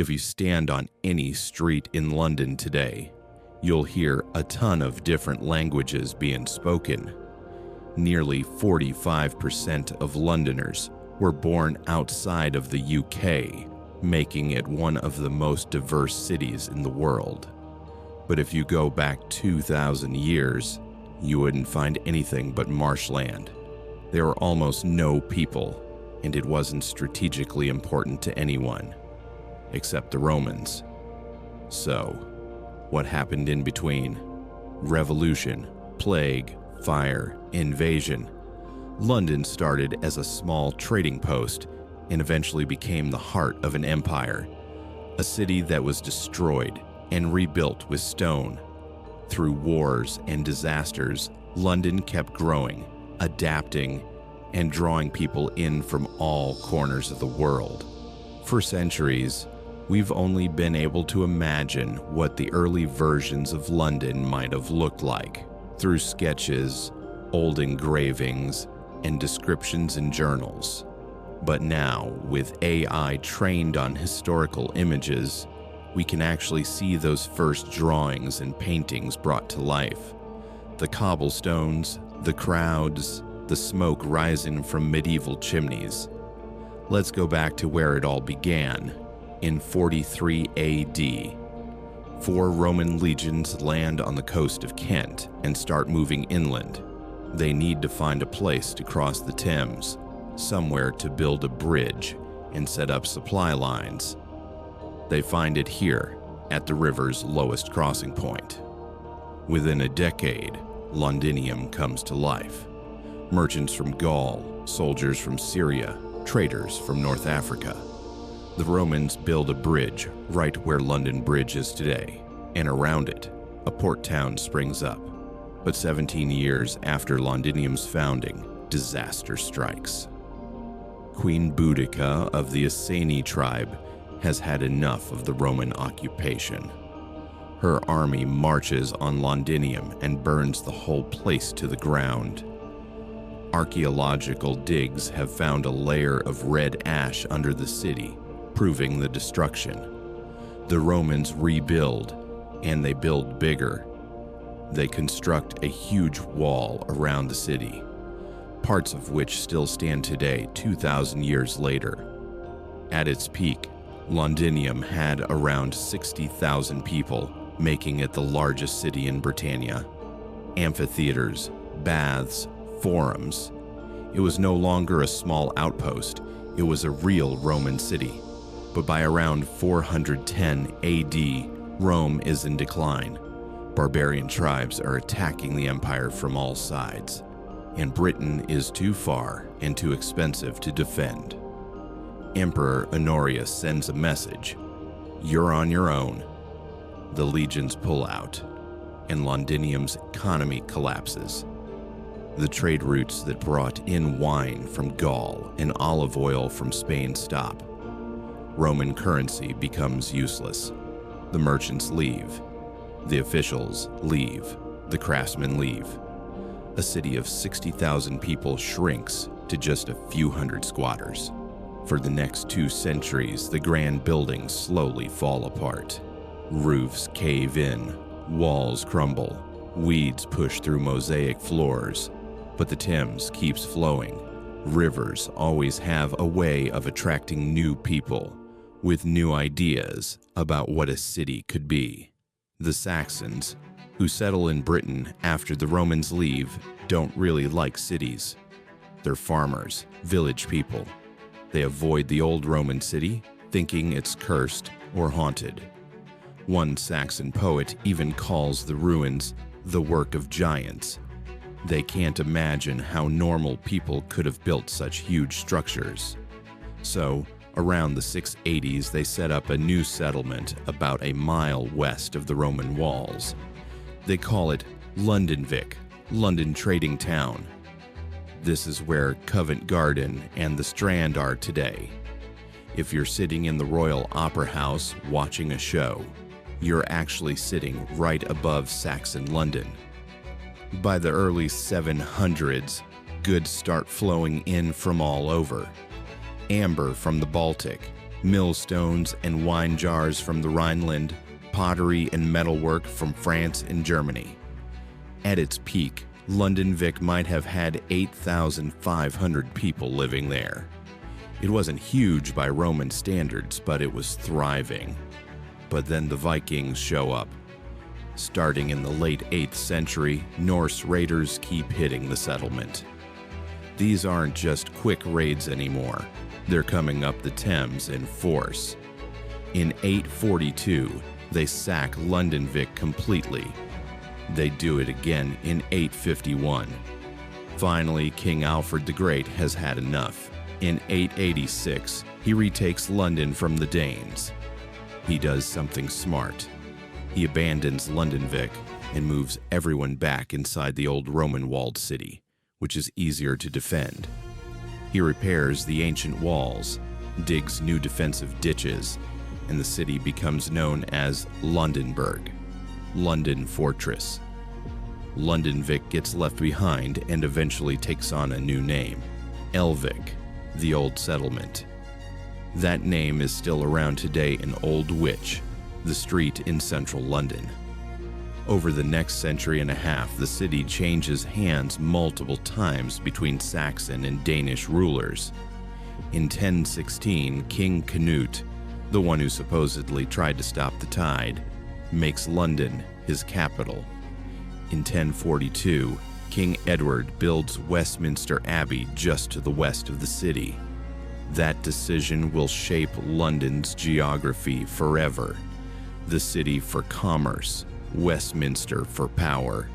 If you stand on any street in London today, you'll hear a ton of different languages being spoken. Nearly 45% of Londoners were born outside of the UK, making it one of the most diverse cities in the world. But if you go back 2,000 years, you wouldn't find anything but marshland. There were almost no people, and it wasn't strategically important to anyone, except the Romans. So, what happened in between? Revolution, plague, fire, invasion. London started as a small trading post and eventually became the heart of an empire, a city that was destroyed and rebuilt with stone. Through wars and disasters, London kept growing, adapting, and drawing people in from all corners of the world. For centuries, we've only been able to imagine what the early versions of London might have looked like through sketches, old engravings, and descriptions in journals. But now, with AI trained on historical images, we can actually see those first drawings and paintings brought to life. The cobblestones, the crowds, the smoke rising from medieval chimneys. Let's go back to where it all began. In 43 AD, 4 Roman legions land on the coast of Kent and start moving inland. They need to find a place to cross the Thames, somewhere to build a bridge and set up supply lines. They find it here, at the river's lowest crossing point. Within a decade, Londinium comes to life. Merchants from Gaul, soldiers from Syria, traders from North Africa. The Romans build a bridge right where London Bridge is today, and around it, a port town springs up. But 17 years after Londinium's founding, disaster strikes. Queen Boudica of the Iceni tribe has had enough of the Roman occupation. Her army marches on Londinium and burns the whole place to the ground. Archaeological digs have found a layer of red ash under the city, proving the destruction. The Romans rebuild, and they build bigger. They construct a huge wall around the city, parts of which still stand today 2,000 years later. At its peak, Londinium had around 60,000 people, making it the largest city in Britannia. Amphitheaters, baths, forums. It was no longer a small outpost, it was a real Roman city. But by around 410 AD, Rome is in decline. Barbarian tribes are attacking the empire from all sides, and Britain is too far and too expensive to defend. Emperor Honorius sends a message: "You're on your own." The legions pull out, and Londinium's economy collapses. The trade routes that brought in wine from Gaul and olive oil from Spain stop. Roman currency becomes useless. The merchants leave. The officials leave. The craftsmen leave. A city of 60,000 people shrinks to just a few hundred squatters. For the next 2 centuries, the grand buildings slowly fall apart. Roofs cave in, walls crumble, weeds push through mosaic floors, but the Thames keeps flowing. Rivers always have a way of attracting new people with new ideas about what a city could be. The Saxons, who settle in Britain after the Romans leave, don't really like cities. They're farmers, village people. They avoid the old Roman city, thinking it's cursed or haunted. One Saxon poet even calls the ruins the work of giants. They can't imagine how normal people could have built such huge structures. So, around the 680s, they set up a new settlement about a mile west of the Roman walls. They call it Londonvik, London Trading Town. This is where Covent Garden and the Strand are today. If you're sitting in the Royal Opera House watching a show, you're actually sitting right above Saxon London. By the early 700s, goods start flowing in from all over. Amber from the Baltic, millstones and wine jars from the Rhineland, pottery and metalwork from France and Germany. At its peak, London Vic might have had 8,500 people living there. It wasn't huge by Roman standards, but it was thriving. But then the Vikings show up. Starting in the late 8th century, Norse raiders keep hitting the settlement. These aren't just quick raids anymore. They're coming up the Thames in force. In 842, they sack London Vic completely. They do it again in 851. Finally, King Alfred the Great has had enough. In 886, he retakes London from the Danes. He does something smart. He abandons London Vic and moves everyone back inside the old Roman walled city, which is easier to defend. He repairs the ancient walls, digs new defensive ditches, and the city becomes known as Londonburg, London Fortress. London Vic gets left behind and eventually takes on a new name, Elvic, the Old Settlement. That name is still around today in Old Witch, the street in central London. Over the next century and a half, the city changes hands multiple times between Saxon and Danish rulers. In 1016, King Canute, the one who supposedly tried to stop the tide, makes London his capital. In 1042, King Edward builds Westminster Abbey just to the west of the city. That decision will shape London's geography forever. The city for commerce, Westminster for power.